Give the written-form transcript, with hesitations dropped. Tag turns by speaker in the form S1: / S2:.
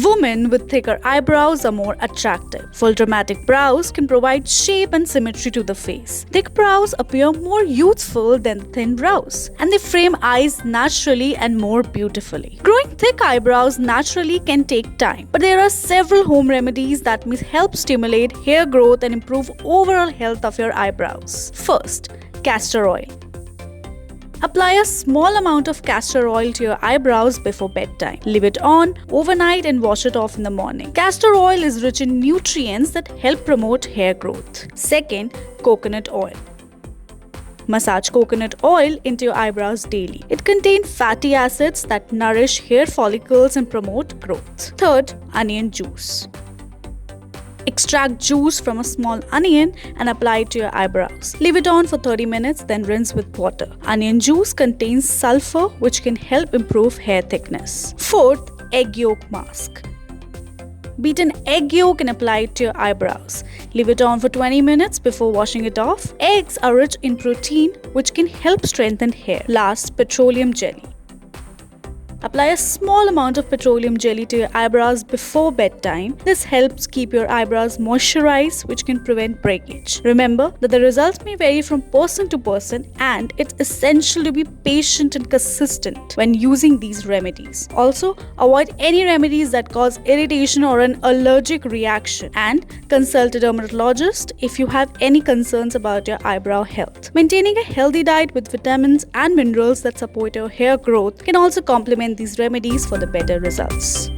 S1: Women with thicker eyebrows are more attractive. Full dramatic brows can provide shape and symmetry to the face. Thick brows appear more youthful than thin brows, and they frame eyes naturally and more beautifully. Growing thick eyebrows naturally can take time, but there are several home remedies that may help stimulate hair growth and improve overall health of your eyebrows. First, castor oil. Apply a small amount of castor oil to your eyebrows before bedtime. Leave it on overnight and wash it off in the morning. Castor oil is rich in nutrients that help promote hair growth. Second, coconut oil. Massage coconut oil into your eyebrows daily. It contains fatty acids that nourish hair follicles and promote growth. Third, onion juice. Extract juice from a small onion and apply it to your eyebrows. Leave it on for 30 minutes, then rinse with water. Onion juice contains sulfur, which can help improve hair thickness. Fourth, egg yolk mask. Beat an egg yolk and apply it to your eyebrows. Leave it on for 20 minutes before washing it off. Eggs are rich in protein, which can help strengthen hair. Last, petroleum jelly. Apply a small amount of petroleum jelly to your eyebrows before bedtime. This helps keep your eyebrows moisturized, which can prevent breakage. Remember that the results may vary from person to person, and it's essential to be patient and consistent when using these remedies. Also, avoid any remedies that cause irritation or an allergic reaction, and consult a dermatologist if you have any concerns about your eyebrow health. Maintaining a healthy diet with vitamins and minerals that support your hair growth can also complement these remedies for the better results.